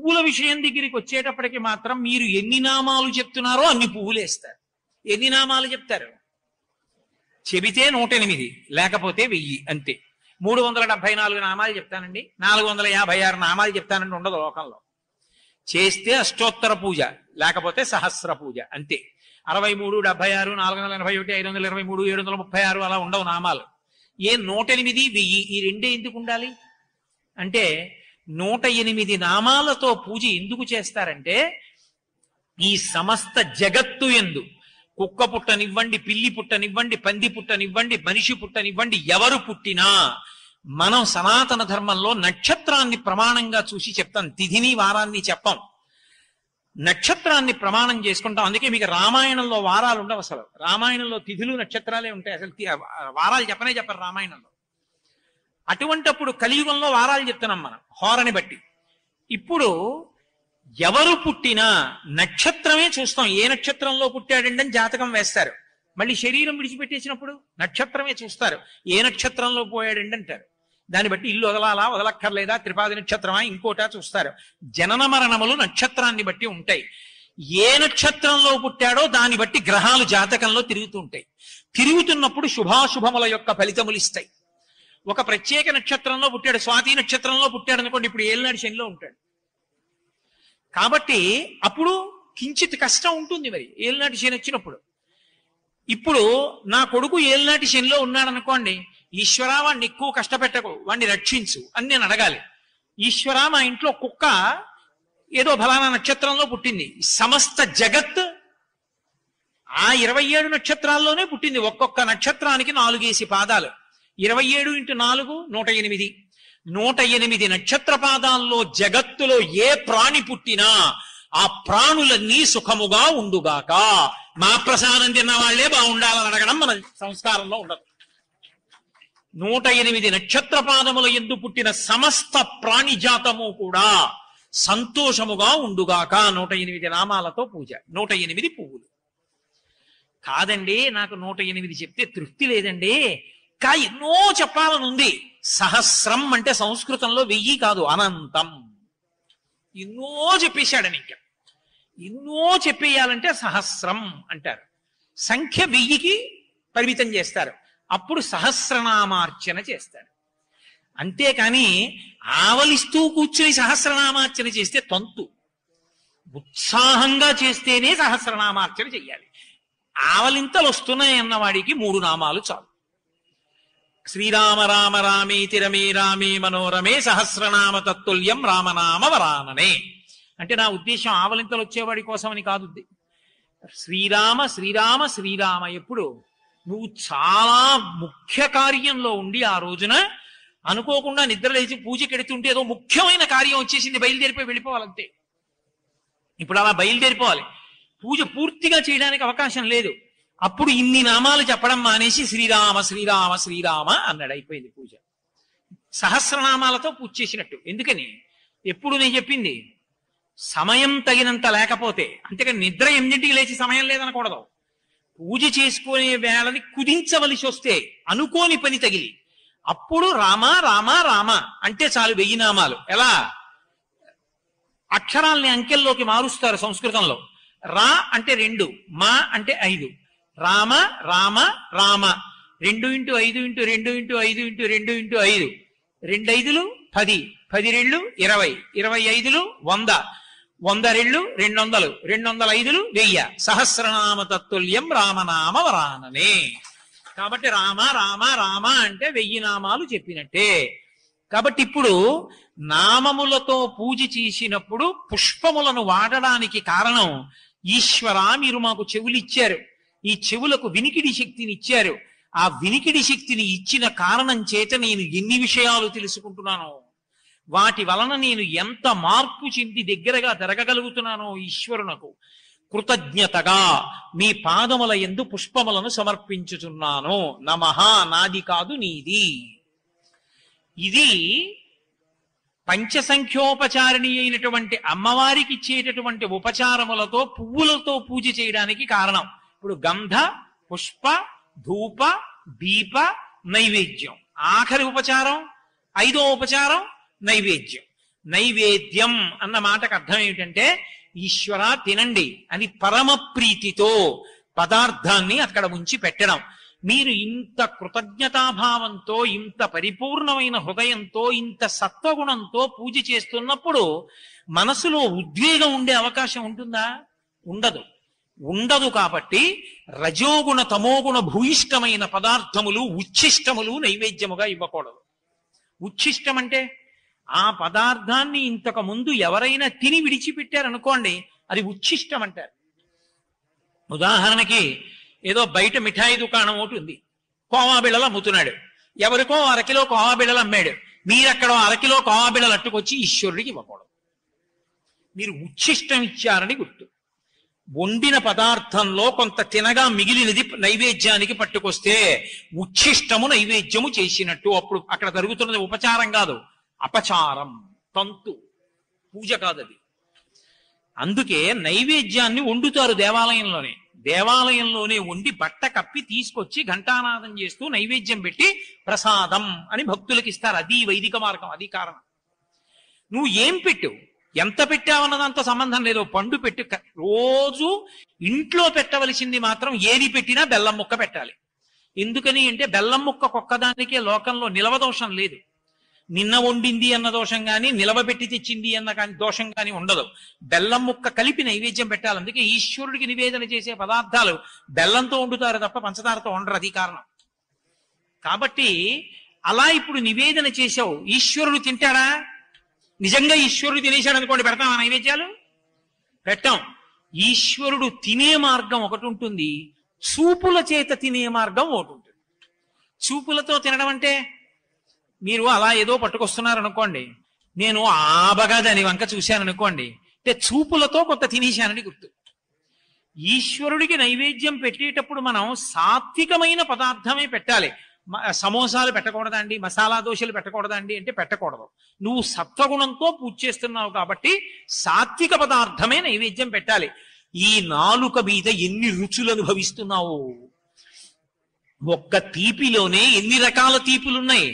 పువ్వుల విషయం దగ్గరికి వచ్చేటప్పటికి మాత్రం మీరు ఎన్ని నామాలు చెప్తున్నారో అన్ని పువ్వులు వేస్తారు. ఎన్ని నామాలు చెప్తారు? చెబితే 108, లేకపోతే 1000 అంతే. 374 నామాలు చెప్తానండి, 456 నామాలు చెప్తానండి ఉండదు లోకంలో. చేస్తే అష్టోత్తర పూజ, లేకపోతే సహస్ర పూజ అంతే. 63, 76, 481, 523, 736 అలా ఉండవు నామాలు. 108, 1000 ఈ రెండే ఎందుకు ఉండాలి అంటే 108 నామాలతో పూజ ఎందుకు చేస్తారంటే ఈ సమస్త జగత్తు యందు కుక్క పుట్టనివ్వండి, పిల్లి పుట్టనివ్వండి, పంది పుట్టనివ్వండి, మనిషి పుట్టనివ్వండి, ఎవరు పుట్టినా మనం సనాతన ధర్మంలో నక్షత్రాన్ని ప్రమాణంగా చూసి చెప్తాం. తిథిని వారాన్ని చెప్పం, నక్షత్రాన్ని ప్రమాణం చేసుకుంటాం. అందుకే మీకు రామాయణంలో వారాలు ఉండవు. అసలు రామాయణంలో తిథులు నక్షత్రాలే ఉంటాయి. అసలు వారాలు చెప్పరు రామాయణంలో. అటువంటప్పుడు కలియుగంలో వారాలు చెప్తున్నాం మనం హోరని బట్టి. ఇప్పుడు ఎవరు పుట్టినా నక్షత్రమే చూస్తాం. ఏ నక్షత్రంలో పుట్టాడండి అని జాతకం వేస్తారు. మళ్ళీ శరీరం విడిచిపెట్టేసినప్పుడు నక్షత్రమే చూస్తారు. ఏ నక్షత్రంలో పోయాడండి అంటారు. దాన్ని బట్టి ఇల్లు వదలాలా వదలక్కర్లేదా, త్రిపాది నక్షత్రమా ఇంకోటా చూస్తారు. జనన మరణములు నక్షత్రాన్ని బట్టి ఉంటాయి. ఏ నక్షత్రంలో పుట్టాడో దాన్ని బట్టి గ్రహాలు జాతకంలో తిరుగుతుంటాయి. తిరుగుతున్నప్పుడు శుభాశుభముల యొక్క ఫలితములు ఇస్తాయి. ఒక ప్రత్యేక నక్షత్రంలో పుట్టాడు, స్వాతి నక్షత్రంలో పుట్టాడు అనుకోండి, ఇప్పుడు ఏలినాటి శనిలో ఉంటాడు. కాబట్టి అప్పుడు కించిత్ కష్టం ఉంటుంది. మరి ఏలినాటి శని వచ్చినప్పుడు, ఇప్పుడు నా కొడుకు ఏలినాటి శనిలో ఉన్నాడు అనుకోండి, ఈశ్వరా వాడిని ఎక్కువ కష్టపెట్టకు, వాడిని రక్షించు అని నేను అడగాలి. ఈశ్వరా మా ఇంట్లో కుక్క ఏదో ఫలానా నక్షత్రంలో పుట్టింది, సమస్త జగత్ ఆ 27 నక్షత్రాల్లోనే పుట్టింది. ఒక్కొక్క నక్షత్రానికి 4 పాదాలు. 27 × 4 108. 108 నక్షత్ర పాదాల్లో జగత్తులో ఏ ప్రాణి పుట్టినా ఆ ప్రాణులన్నీ సుఖముగా ఉండుగాక. మా ప్రసాదం తిన్న వాళ్లే బాగుండాలని అడగడం మన సంస్కారంలో ఉండదు. 108 నక్షత్ర పాదముల యందు పుట్టిన సమస్త ప్రాణిజాతము కూడా సంతోషముగా ఉండుగాక. 108 నామాలతో పూజ, 108 పువ్వులు. కాదండి నాకు 108 చెప్తే తృప్తి లేదండి, ఎన్నో చెప్పాలనుంది. సహస్రం అంటే సంస్కృతంలో 1000 కాదు, అనంతం. ఎన్నో చెప్పేశాడని ఇంకా ఎన్నో చెప్పేయాలంటే సహస్రం అంటారు. సంఖ్య 1000కి పరిమితం చేస్తారు. అప్పుడు సహస్రనామార్చన చేస్తారు. అంతేకాని ఆవలిస్తూ కూర్చుని సహస్రనామార్చన చేస్తే తంతు. ఉత్సాహంగా చేస్తేనే సహస్రనామార్చన చెయ్యాలి. ఆవలింతలు వస్తున్నాయన్న వాడికి 3 నామాలు చాలు. శ్రీరామ రామ రామేతి రమే రామే మనోరమే సహస్రనామ తత్తుల్యం రామనామ వరాననే. అంటే నా ఉద్దేశం ఆవలింతలు వచ్చేవాడి కోసమని కాదు. శ్రీరామ శ్రీరామ శ్రీరామ. ఎప్పుడు నువ్వు చాలా ముఖ్య కార్యంలో ఉండి ఆ రోజున అనుకోకుండా నిద్ర లేచి పూజకెడుతుంటే ఏదో ముఖ్యమైన కార్యం వచ్చేసింది, బయలుదేరిపోయి వెళ్ళిపోవాలంతే. ఇప్పుడు అలా బయలుదేరిపోవాలి, పూజ పూర్తిగా చేయడానికి అవకాశం లేదు. అప్పుడు ఇన్ని నామాలు చెప్పడం మానేసి శ్రీరామ శ్రీరామ శ్రీరామ అన్నాడు, అయిపోయింది పూజ. సహస్రనామాలతో పూజ చేసినట్టు. ఎందుకని? ఎప్పుడు నేను చెప్పింది సమయం తగినంత లేకపోతే, అంతేకాని నిద్ర 8ంటికి లేచి సమయం లేదనకూడదు. పూజ చేసుకునే వేళని కుదించవలసి వస్తే, అనుకోని పని తగిలి, అప్పుడు రామ రామ రామ అంటే చాలు 1000 నామాలు. ఎలా? అక్షరాల్ని అంకెల్లోకి మారుస్తారు సంస్కృతంలో. రా అంటే 2, మా అంటే 5. రామ రామ రామ 2 × 5 × 2 × 5 × 2 × 5. 2 5లు 10, 10 2 20, 25లు 100, 100 2 200, 205లు 1000. సహస్రనామ తత్తుల్యం రామనామ వరాననే. కాబట్టి రామ రామ రామ అంటే 1000 నామాలు చెప్పినట్టే. కాబట్టి ఇప్పుడు నామములతో పూజ చేసినప్పుడు పుష్పములను వాడడానికి కారణం, ఈశ్వరా మీరు మాకు చెవులు ఇచ్చారు, ఈ చెవులకు వినికిడి శక్తిని ఇచ్చారు. ఆ వినికిడి శక్తిని ఇచ్చిన కారణం చేత నేను ఎన్ని విషయాలు తెలుసుకుంటున్నానో, వాటి వలన నేను ఎంత మార్పు చెంది దగ్గరగా జరగగలుగుతున్నానో ఈశ్వరునకు కృతజ్ఞతగా మీ పాదముల యందు పుష్పములను సమర్పించుచున్నాను. నమః, నాది కాదు నీది. ఇది పంచసంఖ్యోపచారిణి అయినటువంటి అమ్మవారికి ఇచ్చేటటువంటి ఉపచారములతో పువ్వులతో పూజ చేయడానికి కారణం. ఇప్పుడు గంధ, పుష్ప, ధూప, దీప, నైవేద్యం. ఆఖరి ఉపచారం 5వ ఉపచారం నైవేద్యం. నైవేద్యం అన్న మాటకు అర్థం ఏమిటంటే ఈశ్వర తినండి అని పరమ ప్రీతితో పదార్థాన్ని అక్కడ ఉంచి పెట్టడం. మీరు ఇంత కృతజ్ఞతాభావంతో, ఇంత పరిపూర్ణమైన హృదయంతో, ఇంత సత్వగుణంతో పూజ చేస్తున్నప్పుడు మనసులో ఉద్వేగం ఉండే అవకాశం ఉంటుందా? ఉండదు. కాబట్టి రజోగుణ తమోగుణ భూయిష్టమైన పదార్థములు, ఉచ్ఛిష్టములు నైవేద్యముగా ఇవ్వకూడదు. ఉచ్ఛిష్టం అంటే ఆ పదార్థాన్ని ఇంతకు ముందు ఎవరైనా తిని విడిచిపెట్టారనుకోండి, అది ఉచ్ఛిష్టం అంటారు. ఉదాహరణకి ఏదో బయట మిఠాయి దుకాణం ఒకటి ఉంది, కోవా బిళ్ళలు అమ్ముతున్నాడు. ఎవరికో అరకిలో కోవా బిళ్ళలు అమ్మాడు. మీరక్కడ అరకిలో కోవా బిళ్ళలు అట్టుకొచ్చి ఈశ్వరుడికి ఇవ్వకూడదు. మీరు ఉచ్ఛిష్టం ఇచ్చారని గుర్తు. వండిన పదార్థంలో కొంత తినగా మిగిలినది నైవేద్యానికి పట్టుకొస్తే ఉచ్ఛిష్టము నైవేద్యము చేసినట్టు. అప్పుడు అక్కడ జరుగుతున్నది ఉపచారం కాదు, అపచారం, తంతు, పూజ కాదది. అందుకే నైవేద్యాన్ని వండుతారు దేవాలయంలోనే వండి బట్ట కప్పి తీసుకొచ్చి ఘంటానాదం చేస్తూ నైవేద్యం పెట్టి ప్రసాదం అని భక్తులకు ఇస్తారు. అది వైదిక మార్గం, అది కారణం. నువ్వు ఏం పెట్టు, ఎంత పెట్టావన్నదంత సంబంధం లేదు. పండు పెట్టు. రోజు ఇంట్లో పెట్టవలసింది మాత్రం ఏది పెట్టినా బెల్లం ముక్క పెట్టాలి. ఎందుకని అంటే బెల్లం ముక్క ఒక్కదానికే లోకంలో నిలవదోషం లేదు. నిన్న వండింది అన్న దోషం కానీ, నిలవబెట్టి తెచ్చింది అన్న కానీ దోషం కానీ ఉండదు. బెల్లం ముక్క కలిపి నైవేద్యం పెట్టాలి. అందుకే ఈశ్వరుడికి నివేదన చేసే పదార్థాలు బెల్లంతో వండుతారు తప్ప పంచదారతో వండరు, అది కారణం. కాబట్టి అలా ఇప్పుడు నివేదన చేసావు, ఈశ్వరుడు తింటాడా? నిజంగా ఈశ్వరుడు తినేశాడు అనుకోండి, పెడతాం ఆ నైవేద్యాలు? పెట్టాం. ఈశ్వరుడు తినే మార్గం ఒకటి ఉంటుంది, చూపుల చేత తినే మార్గం ఒకటి ఉంటుంది. చూపులతో తినడం అంటే మీరు అలా ఏదో పట్టుకొస్తున్నారు అనుకోండి, నేను ఆబగా దాని వంక చూశాను అనుకోండి, అంటే చూపులతో కొంత తినేశానని గుర్తు. ఈశ్వరుడికి నైవేద్యం పెట్టేటప్పుడు మనం సాత్వికమైన పదార్థమే పెట్టాలి. సమోసాలు పెట్టకూడదండి, మసాలా దోశలు పెట్టకూడదండి అంటే పెట్టకూడదు. నువ్వు సత్వగుణంతో పూజ చేస్తున్నావు కాబట్టి సాత్విక పదార్థమే నైవేద్యం పెట్టాలి. ఈ నాలుక మీద ఎన్ని రుచులు అనుభవిస్తున్నావు! ఒక్క తీపిలోనే ఎన్ని రకాల తీపులున్నాయి.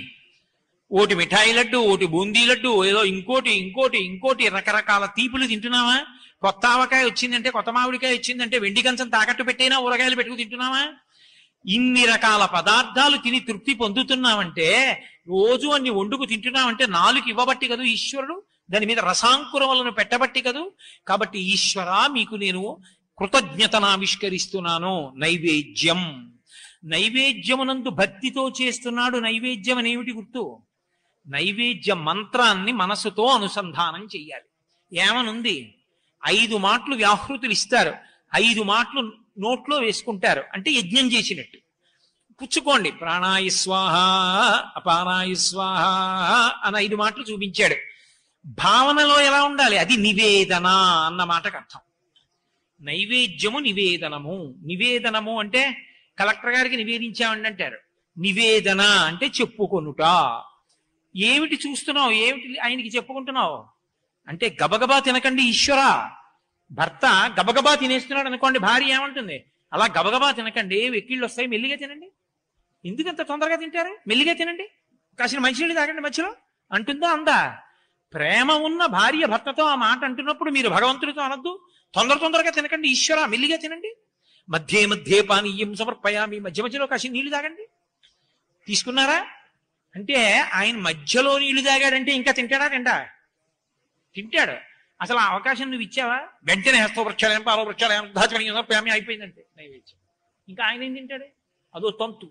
ఓటి మిఠాయి లడ్డు, ఓటి బూందీ లడ్డు, ఏదో ఇంకోటి రకరకాల తీపులు తింటున్నావా? కొత్త ఆవకాయ వచ్చిందంటే, కొత్త మామిడికాయ వచ్చిందంటే వెండి కంచం తాకట్టు పెట్టైనా ఊరగాయలు పెట్టుకు తింటున్నావా? ఇన్ని రకాల పదార్థాలు తిని తృప్తి పొందుతున్నావంటే, రోజు అన్ని వండుకు తింటున్నావంటే నాలుగు ఇవ్వబట్టి కదూ ఈశ్వరుడు, దాని మీద రసాంకురములను పెట్టబట్టి కదూ. కాబట్టి ఈశ్వర మీకు నేను కృతజ్ఞతనావిష్కరిస్తున్నాను. నైవేద్యమునందు భక్తితో చేస్తున్నాడు. నైవేద్యం అనేమిటి గుర్తు? నైవేద్య మంత్రాన్ని మనసుతో అనుసంధానం చెయ్యాలి. ఏమనుంది? 5 మాటలు వ్యాహృతులు ఇస్తారు, 5 మాటలు నోట్లో వేసుకుంటారు, అంటే యజ్ఞం చేసినట్టు. పుచ్చుకోండి, ప్రాణాయ స్వాహ, అపానాయ స్వాహ అని 5 మాటలు చూపించాడు. భావనలో ఎలా ఉండాలి? అది నివేదన అన్న మాటకు అర్థం. నైవేద్యము నివేదనము అంటే కలెక్టర్ గారికి నివేదించామండి అంటారు. నివేదన అంటే చెప్పుకొనుట. ఏమిటి చూస్తున్నావు, ఏమిటి ఆయనకి చెప్పుకుంటున్నావు అంటే, గబగబా తినకండి ఈశ్వర. భర్త గబగబా తినేస్తున్నాడు అనుకోండి, భార్య ఏమంటుంది? అలా గబగబా తినకండి, వెక్కిళ్ళు వస్తాయి, మెల్లిగా తినండి. ఎందుకంత తొందరగా తింటారు? మెల్లిగా తినండి, కాసిన మంచినీళ్ళు తాగండి మధ్యలో అంటుందా? అందా? ప్రేమ ఉన్న భార్య భర్తతో ఆ మాట అంటున్నప్పుడు మీరు భగవంతుడితో అనొద్దు, తొందరగా తినకండి ఈశ్వర, మెల్లిగా తినండి. మధ్యే పానీయం సమర్పయామి, మధ్యలో కాసిన నీళ్లు తాగండి. తీసుకున్నారా? అంటే ఆయన మధ్యలో నీళ్లు తాగాడంటే ఇంకా తింటాడా? తింటాడు. అసలు ఆ అవకాశం నువ్వు ఇచ్చావా? వెంటనే హస్తో వృక్షాలయం, పాలో వృక్షాలయం, దాచమని అయిపోయిందంటే నైవేద్యం. ఇంకా ఆయన ఏం తింటాడే? అదో తంతు.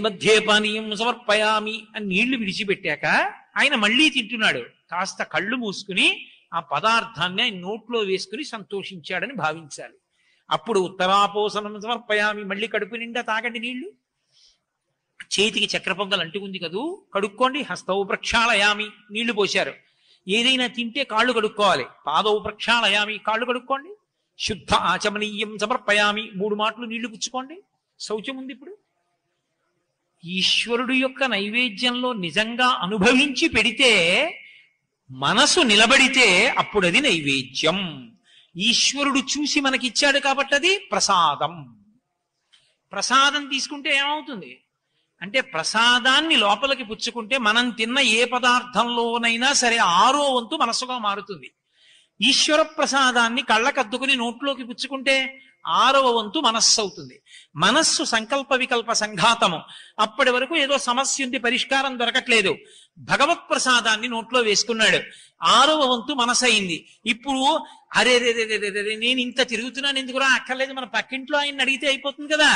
మధ్యే పానీయం సమర్పయామి అని నీళ్లు విడిచిపెట్టాక ఆయన మళ్ళీ తింటున్నాడు. కాస్త కళ్ళు మూసుకుని ఆ పదార్థాన్ని ఆయన నోట్లో వేసుకుని సంతోషించాడని భావించాలి. అప్పుడు ఉత్తరాపోసనం సమర్పయామి, మళ్ళీ కడుపు నిండా తాగండి నీళ్లు. చేతికి చక్ర పొంగల్ అంటుకుంది కదూ, కడుక్కోండి. హస్తౌ ప్రక్షాళయామి, నీళ్లు పోశారు. ఏదైనా తింటే కాళ్ళు కడుక్కోవాలి. పాదౌ ప్రక్షాళయామి, కాళ్ళు కడుక్కోండి. శుద్ధ ఆచమనీయం సమర్పయామి, 3 మాటలు నీళ్లు పుచ్చుకోండి. శౌచం ఉంది. ఇప్పుడు ఈశ్వరుడు యొక్క నైవేద్యంలో నిజంగా అనుభవించి పెడితే, మనసు నిలబడితే అప్పుడు అది నైవేద్యం. ఈశ్వరుడు చూసి మనకిచ్చాడు కాబట్టి అది ప్రసాదం. ప్రసాదం తీసుకుంటే ఏమవుతుంది? అంటే ప్రసాదాన్ని లోపలికి పుచ్చుకుంటే మనం తిన్న ఏ పదార్థంలోనైనా సరే 6వ వంతు మనస్సుగా మారుతుంది. ఈశ్వర ప్రసాదాన్ని కళ్ళకద్దుకుని నోట్లోకి పుచ్చుకుంటే 6వ వంతు మనస్సు అవుతుంది. మనస్సు సంకల్ప వికల్ప సంఘాతము. అప్పటి వరకు ఏదో సమస్య ఉంది, పరిష్కారం దొరకట్లేదు. భగవత్ ప్రసాదాన్ని నోట్లో వేసుకున్నాడు, 6వ వంతు మనసు అయింది. ఇప్పుడు అరే రే రే రే రే నేను ఇంత తిరుగుతున్నాను ఎందుకురా, అక్కర్లేదు, మన పక్కింట్లో ఆయన్ని అడిగితే అయిపోతుంది కదా.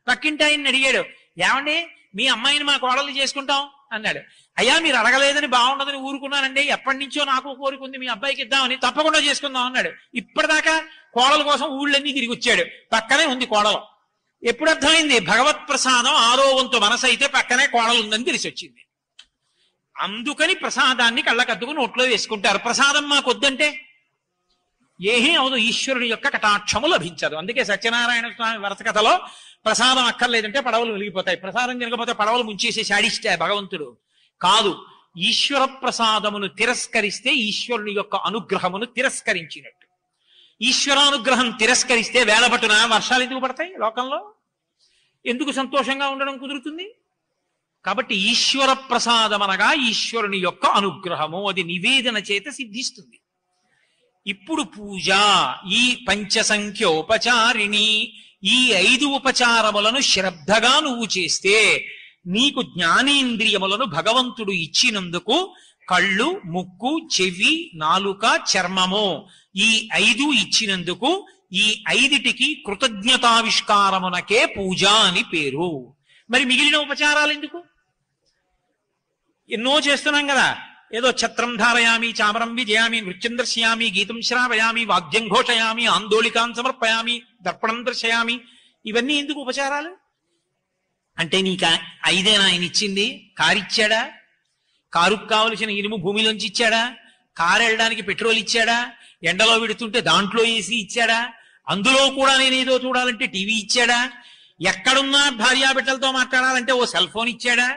పక్కింటి ఆయన్ని అడిగాడు, ఏమండి మీ అమ్మాయిని మా కోడలు చేసుకుంటాం అన్నాడు. అయ్యా మీరు అడగలేదని బాగుండదని ఊరుకున్నానండి, ఎప్పటి నుంచో నాకు కోరుకుంది మీ అబ్బాయికి ఇద్దామని, తప్పకుండా చేసుకుందాం అన్నాడు. ఇప్పటిదాకా కోడల కోసం ఊళ్ళన్నీ తిరిగి వచ్చాడు, పక్కనే ఉంది కోడలు. ఎప్పుడు అర్థమైంది? భగవత్ ప్రసాదం 6వ వంతు మనసు అయితే పక్కనే కోడలు ఉందని తెలిసి వచ్చింది. అందుకని ప్రసాదాన్ని కళ్ళకద్దుకు నోట్లో వేసుకుంటారు. ప్రసాదం మాకు వద్దంటే ఏమీ అవదు, ఈశ్వరుని యొక్క కటాక్షము లభించదు. అందుకే సత్యనారాయణ స్వామి వరస కథలో ప్రసాదం అక్కర్లేదంటే పడవలు వెలిగిపోతాయి, ప్రసాదం తినకపోతే పడవలు ముంచేసే శాడిస్తే భగవంతుడు కాదు. ఈశ్వర ప్రసాదమును తిరస్కరిస్తే ఈశ్వరుని యొక్క అనుగ్రహమును తిరస్కరించినట్టు. ఈశ్వరానుగ్రహం తిరస్కరిస్తే వేళపట్టున వర్షాలు ఎందుకు పడతాయి లోకంలో? ఎందుకు సంతోషంగా ఉండడం కుదురుతుంది? కాబట్టి ఈశ్వర ప్రసాదం అనగా ఈశ్వరుని యొక్క అనుగ్రహము, అది నివేదన చేత సిద్ధిస్తుంది. ఇప్పుడు పూజ, ఈ పంచసంఖ్యోపచారిణి, ఈ 5 ఉపచారములను శ్రద్ధగా నువ్వు చేస్తే నీకు జ్ఞానేంద్రియములను భగవంతుడు ఇచ్చినందుకు కళ్ళు, ముక్కు, చెవి, నాలుక, చర్మము, ఈ 5 ఇచ్చినందుకు ఈ 5టికి కృతజ్ఞతావిష్కారమునకే పూజ అని పేరు. మరి మిగిలిన ఉపచారాలు ఎందుకు? ఎన్నో చేస్తున్నాం కదా. ఏదో ఛత్రం ధారయామి, చామరం విజయామి, నృత్యం దర్శయామి, గీతం శ్రావయామి, వాద్యం ఘోషయామి, ఆందోళికాన్ సమర్పయామి, దర్పణం దర్శయామి. ఇవన్నీ ఎందుకు ఉపచారాలు? అంటే నీకు 5 ఆయన ఇచ్చింది? కారిచ్చాడా? కారుకు కావలసిన ఇనుము భూమిలోంచి ఇచ్చాడా? కారు వెళ్ళడానికి పెట్రోల్ ఇచ్చాడా? ఎండలో విడుతుంటే దాంట్లో ఏసీ ఇచ్చాడా? అందులో కూడా నేనేదో చూడాలంటే టీవీ ఇచ్చాడా? ఎక్కడున్నా భార్యాబిడ్డలతో మాట్లాడాలంటే ఓ సెల్ ఫోన్ ఇచ్చాడా?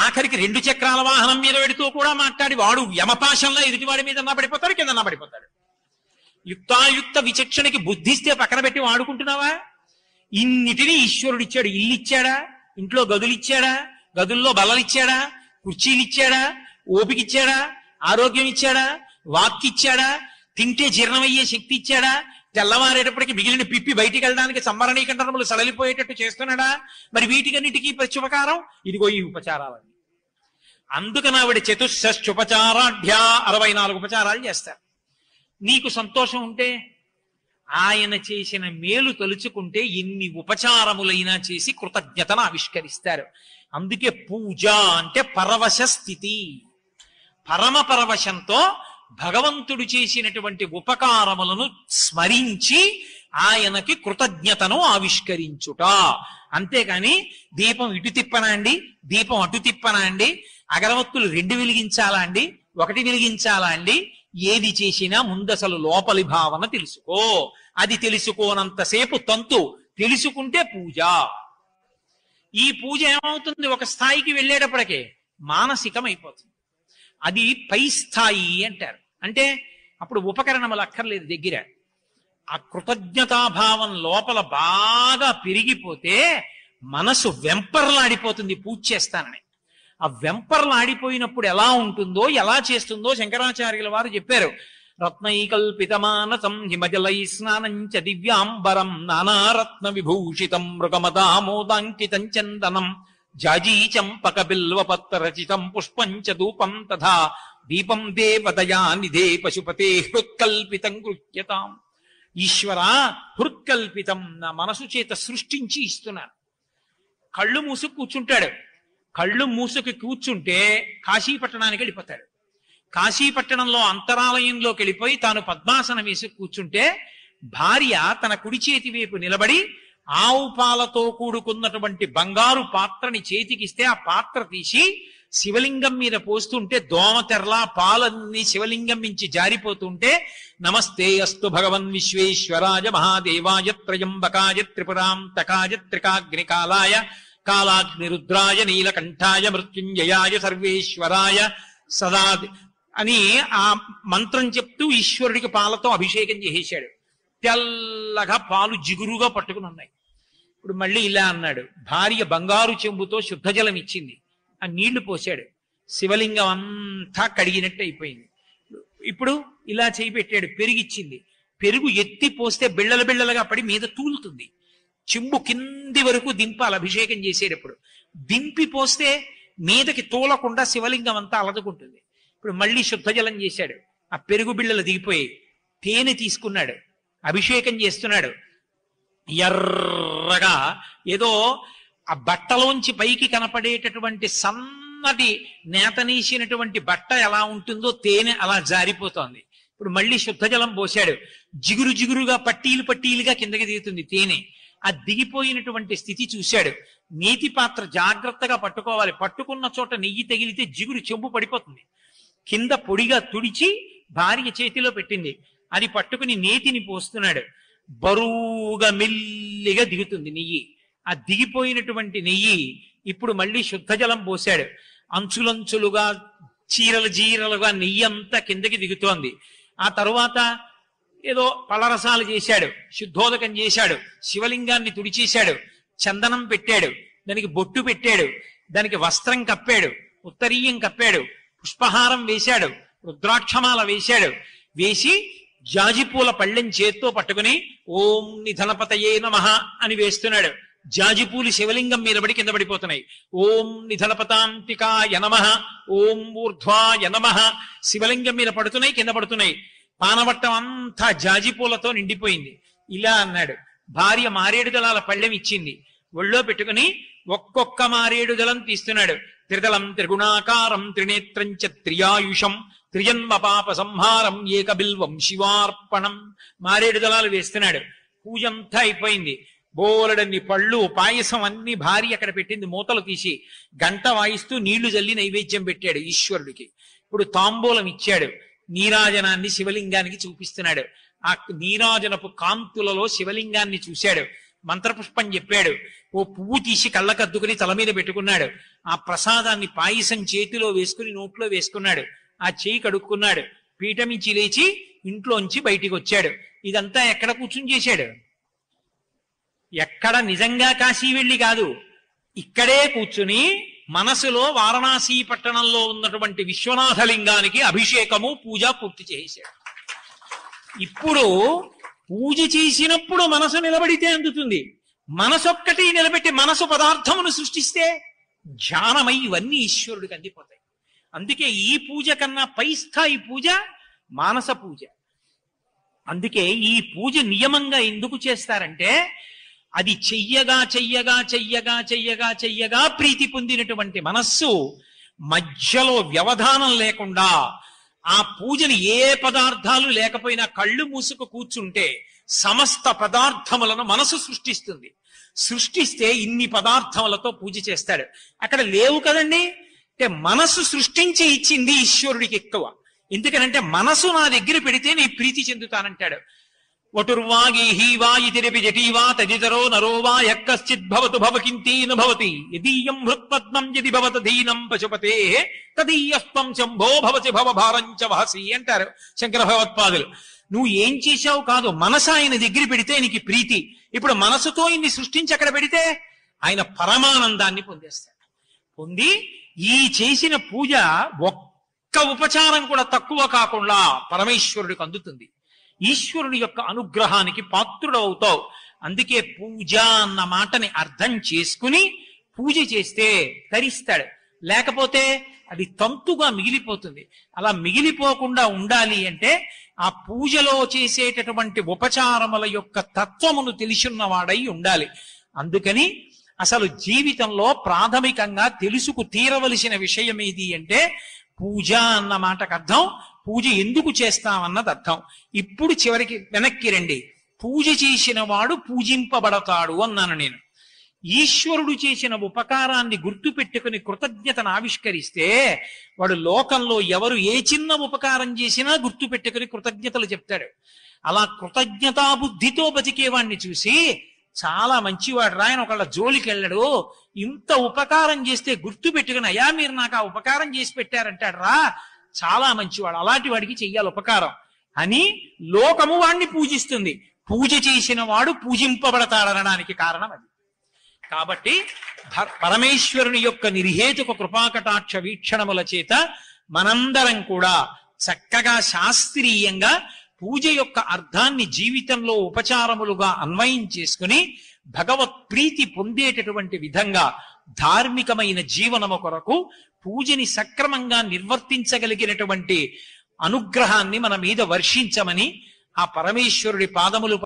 ఆఖరికి 2 చక్రాల వాహనం మీద పెడుతూ కూడా మాట్లాడి వాడు యమపాశంలో ఎదుటివాడి మీద పడిపోతాడు, కింద పడిపోతాడు. యుక్తాయుక్త విచక్షణకి బుద్ధిస్తే పక్కన పెట్టి వాడుకుంటున్నావా? ఇన్నిటినీ ఈశ్వరుడు ఇచ్చాడు. ఇల్లు ఇచ్చాడా? ఇంట్లో గదులు ఇచ్చాడా? గదుల్లో బల్లలు ఇచ్చాడా? కుర్చీలు ఇచ్చాడా? ఓపిక ఇచ్చాడా? ఆరోగ్యం ఇచ్చాడా? వాక్ ఇచ్చాడా? తింటే జీర్ణమయ్యే శక్తి ఇచ్చాడా? తెల్లవారేటప్పటికి మిగిలిన పిప్పి బయటికి వెళ్ళడానికి సంవరణీకంఠనములు సడలిపోయేటట్టు చేస్తున్నాడా? మరి వీటికన్నిటికీ ప్రత్యుపకారం ఇదిగో ఈ ఉపచారాలన్నీ. అందుకని ఆవిడ చతుషష్ఠుపచారాఢ్య 64 ఉపచారాలు చేస్తారు. నీకు సంతోషం ఉంటే ఆయన చేసిన మేలు తలుచుకుంటే ఎన్ని ఉపచారములైనా చేసి కృతజ్ఞతను ఆవిష్కరిస్తారు. అందుకే పూజ అంటే పరవశ స్థితి. పరమ పరవశంతో భగవంతుడు చేసినటువంటి ఉపకారములను స్మరించి ఆయనకి కృతజ్ఞతను ఆవిష్కరించుట. అంతేకాని దీపం ఇటు తిప్పనా అండి, దీపం అటు తిప్పనా అండి, అగరవత్తులు 2 వెలిగించాలా అండి, 1 వెలిగించాలా అండి, ఏది చేసినా ముందసలు లోపలి భావన తెలుసుకో. అది తెలుసుకోనంతసేపు తంతు, తెలుసుకుంటే పూజ. ఈ పూజ ఏమవుతుంది? ఒక స్థాయికి వెళ్ళేటప్పటికే మానసికమైపోతుంది. అది పై స్థాయి అంటారు. అంటే అప్పుడు ఉపకరణములు అక్కర్లేదు దగ్గర. ఆ కృతజ్ఞతాభావం లోపల బాగా పెరిగిపోతే మనసు వెంపర్లాడిపోతుంది పూజ చేస్తానని. ఆ వెంపర్లాడిపోయినప్పుడు ఎలా ఉంటుందో, ఎలా చేస్తుందో శంకరాచార్యుల వారు చెప్పారు. రత్నైకల్పితమానసం హిమజలై స్నానం చ దివ్యాంబరం నానారత్న విభూషితం మృగమదామోదాంకితం చందనం జాజీ చంపక బిల్వపత్ర రచితం పుష్పం చ ధూపం తథా దీపం దేవదయా నిధే పశుపతే హృత్కల్పితం కృత్యతాం. ఈశ్వర, హృత్కల్పితం, నా మనసు చేత సృష్టించి ఇస్తున్నాను. కళ్ళు మూసుకు కూర్చుంటాడు. కళ్ళు మూసుకు కూర్చుంటే కాశీపట్టణానికి వెళ్ళిపోతాడు. కాశీపట్టణంలో అంతరాలయంలోకి వెళ్ళిపోయి తాను పద్మాసనం వేసి కూర్చుంటే భార్య తన కుడి చేతి వైపు నిలబడి ఆవు పాలతో కూడుకున్నటువంటి బంగారు పాత్రని చేతికిస్తే ఆ పాత్ర తీసి శివలింగం మీద పోస్తుంటే దోమతెరలా పాలన్నీ శివలింగం నుంచి జారిపోతుంటే నమస్తే అస్తు భగవన్ విశ్వేశ్వరాయ మహాదేవాయ త్రయంబకాయ త్రిపురాంతకాయ త్రికాగ్నికాలాయ కాలాగ్నిరుద్రాయ నీలకంఠాయ మృత్యుంజయాయ సర్వేశ్వరాయ సదా అని ఆ మంత్రం చెప్తూ ఈశ్వరుడికి పాలతో అభిషేకం చేసేశాడు. తెల్లగా పాలు జిగురుగా పట్టుకుని ఉన్నాయి. ఇప్పుడు మళ్ళీ ఇలా అన్నాడు. భార్య బంగారు చెంబుతో శుద్ధ జలం ఇచ్చింది. ఆ నీళ్లు పోశాడు. శివలింగం అంతా కడిగినట్టు అయిపోయింది. ఇప్పుడు ఇలా చేయి పెట్టాడు. పెరిగిచ్చింది. పెరుగు ఎత్తి పోస్తే బిళ్ళల బిళ్ళలుగా పడి మీద తూలుతుంది. చెంబు కింది వరకు దింపాలి అభిషేకం చేసేటప్పుడు. దింపి పోస్తే మీదకి తూలకుండా శివలింగం అంతా అలదుకుంటుంది. ఇప్పుడు మళ్ళీ శుద్ధ జలం చేశాడు. ఆ పెరుగు బిళ్ళలు దిగిపోయి తేనె తీసుకున్నాడు. అభిషేకం చేస్తున్నాడు. ఎర్రగా ఏదో ఆ బట్టలోంచి పైకి కనపడేటటువంటి సన్నటి నేతనీసినటువంటి బట్ట ఎలా ఉంటుందో తేనె అలా జారిపోతోంది. ఇప్పుడు మళ్ళీ శుద్ధ జలం పోశాడు. జిగురు జిగురుగా పట్టీలు పట్టీలుగా కిందకి దిగుతుంది తేనె. ఆ దిగిపోయినటువంటి స్థితి చూశాడు. నేతి పాత్ర జాగ్రత్తగా పట్టుకోవాలి. పట్టుకున్న చోట నెయ్యి తగిలితే జిగురు చెంబు పడిపోతుంది. కింద పొడిగా తుడిచి భార్య చేతిలో పెట్టింది. అది పట్టుకుని నేతిని పోస్తున్నాడు. బరువుగా మెల్లిగా దిగుతుంది నెయ్యి. ఆ దిగిపోయినటువంటి నెయ్యి ఇప్పుడు మళ్ళీ శుద్ధ జలం పోశాడు. అంచులంచులుగా చీరలు జీరలుగా నెయ్యి అంతా కిందకి దిగుతోంది. ఆ తరువాత ఏదో పళ్ళరసాలు చేశాడు. శుద్ధోదకం చేశాడు. శివలింగాన్ని తుడిచేశాడు. చందనం పెట్టాడు. దానికి బొట్టు పెట్టాడు. దానికి వస్త్రం కప్పాడు. ఉత్తరీయం కప్పాడు. పుష్పహారం వేశాడు. రుద్రాక్షమాల వేశాడు. వేసి జాజిపూల పళ్ళెం చేత్తో పట్టుకుని ఓం నిధనపతయే నమః అని వేస్తున్నాడు. జాజిపూలు శివలింగం మీద పడి కింద పడిపోతున్నాయి. ఓం నిధనపతాంతికాయ నమః, ఓం ఊర్ధ్వాయ నమః. శివలింగం మీద పడుతున్నాయి, కింద పడుతున్నాయి. పానవట్టం అంతా జాజిపూలతో నిండిపోయింది. ఇలా అన్నాడు. భార్య మారేడు దళాల పళ్ళెం ఇచ్చింది. ఒళ్ళో పెట్టుకుని ఒక్కొక్క మారేడు దళం తీస్తున్నాడు. త్రిదళం త్రిగుణాకారం త్రినేత్రం చ త్రియాయుషం త్రిజన్మ పాప సంహారం ఏకబిల్వం శివార్పణం. మారేడు దళాలు వేస్తున్నాడు. పూజంతా అయిపోయింది. బోలెడన్ని పళ్ళు పాయసం అన్ని భార్య అక్కడ పెట్టింది. మూతలు తీసి గంట వాయిస్తూ నీళ్లు జల్లి నైవేద్యం పెట్టాడు ఈశ్వరుడికి. ఇప్పుడు తాంబూలం ఇచ్చాడు. నీరాజనాన్ని శివలింగానికి చూపిస్తున్నాడు. ఆ నీరాజనపు కాంతులలో శివలింగాన్ని చూశాడు. మంత్రపుష్పం చెప్పాడు. ఓ పువ్వు తీసి కళ్ళకద్దుకుని తల మీద పెట్టుకున్నాడు. ఆ ప్రసాదాన్ని పాయసం చేతిలో వేసుకుని నోట్లో వేసుకున్నాడు. ఆ చేయి కడుక్కున్నాడు. పీఠమించి లేచి ఇంట్లోంచి బయటికి వచ్చాడు. ఇదంతా ఎక్కడ కూర్చుని చేశాడు? ఎక్కడ నిజంగా కాశీ వెళ్ళి కాదు, ఇక్కడే కూర్చుని మనసులో వారణాసి పట్టణంలో ఉన్నటువంటి విశ్వనాథలింగానికి అభిషేకము పూజ పూర్తి చేశాడు. ఇప్పుడు పూజ చేసినప్పుడు మనసు నిలబడితే అందుతుంది. మనసొక్కటి నిలబెట్టి మనసు పదార్థమును సృష్టిస్తే ధ్యానమై ఇవన్నీ ఈశ్వరుడికి అందిపోతాయి. అందుకే ఈ పూజ కన్నా పై స్థాయి పూజ మానస పూజ. అందుకే ఈ పూజ నియమంగా ఎందుకు చేస్తారంటే అది చెయ్యగా చెయ్యగా చెయ్యగా చెయ్యగా చెయ్యగా ప్రీతి పొందినటువంటి మనస్సు మధ్యలో వ్యవధానం లేకుండా ఆ పూజని ఏ పదార్థాలు లేకపోయినా కళ్ళు మూసుకు కూర్చుంటే సమస్త పదార్థములను మనసు సృష్టిస్తుంది. సృష్టిస్తే ఇన్ని పదార్థములతో పూజ చేస్తాడు. అక్కడ లేవు కదండి. అంటే మనసు సృష్టించి ఇచ్చింది ఈశ్వరుడికి ఎక్కువ. ఎందుకనంటే మనసు నా దగ్గర పెడితే నీ ప్రీతి చెందుతానంటాడు. వటుర్వాగీహీ వా ఇతిరపి జటీవా తదితరో నరో వా యక్కశ్చిద్ భవతు భవకింతీన భవతి యదీయం హృత్పద్మం యది భవత దీనం పశుపతే తదీయస్త్వం శంభో భవతి భవభారంచ వహసి అంటారు శంకర భగవత్పాదులు. నువ్వు ఏం చేశావు కాదు, మనసు ఆయన దగ్గర పెడితే నీకు ప్రీతి. ఇప్పుడు మనసుతో ఇన్ని సృష్టించి అక్కడ పెడితే ఆయన పరమానందాన్ని పొందేస్తాడు. పొంది ఈ చేసిన పూజ ఒక్క ఉపచారం కూడా తక్కువ కాకుండా పరమేశ్వరుడికి అందుతుంది. ఈశ్వరుని యొక్క అనుగ్రహానికి పాత్రుడవుతావు. అందుకే పూజ అన్న మాటని అర్థం చేసుకుని పూజ చేస్తే తరిస్తాడు. లేకపోతే అది తంతుగా మిగిలిపోతుంది. అలా మిగిలిపోకుండా ఉండాలి అంటే ఆ పూజలో చేసేటటువంటి ఉపచారముల యొక్క తత్వమును తెలిసిన్నవాడై ఉండాలి. అందుకని అసలు జీవితంలో ప్రాథమికంగా తెలుసుకు తీరవలసిన విషయం ఏది అంటే పూజ అన్న మాటకు అర్థం పూజ ఎందుకు చేస్తామన్నది అర్థం. ఇప్పుడు చివరికి వెనక్కి రండి. పూజ చేసిన వాడు పూజింపబడతాడు అన్నాను నేను. ఈశ్వరుడు చేసిన ఉపకారాన్ని గుర్తు పెట్టుకుని కృతజ్ఞతను ఆవిష్కరిస్తే వాడు లోకంలో ఎవరు ఏ చిన్న ఉపకారం చేసినా గుర్తు పెట్టుకుని కృతజ్ఞతలు చెప్తాడు. అలా కృతజ్ఞతాబుద్ధితో బతికేవాణ్ణి చూసి చాలా మంచివాడు రా, ఆయన ఒకళ్ళ జోలికి వెళ్ళడు, ఇంత ఉపకారం చేస్తే గుర్తు పెట్టుకుని అయ్యా మీరు నాకు ఆ ఉపకారం చేసి పెట్టారంటాడు రా, చాలా మంచివాడు, అలాంటి వాడికి చెయ్యాలి ఉపకారం అని లోకము వాణ్ణి పూజిస్తుంది. పూజ చేసిన వాడు పూజింపబడతాడనడానికి కారణం అది. కాబట్టి పరమేశ్వరుని యొక్క నిర్హేతుక కృపాకటాక్ష వీక్షణముల చేత మనందరం కూడా చక్కగా శాస్త్రీయంగా పూజ యొక్క అర్థాన్ని జీవితంలో ఉపచారములుగా అన్వయం చేసుకుని భగవత్ ప్రీతి పొందేటటువంటి విధంగా ధార్మికమైన జీవనము కొరకు పూజని సక్రమంగా నిర్వర్తించగలిగినటువంటి అనుగ్రహాన్ని మన మీద వర్షించమని ఆ పరమేశ్వరుడి పాదములు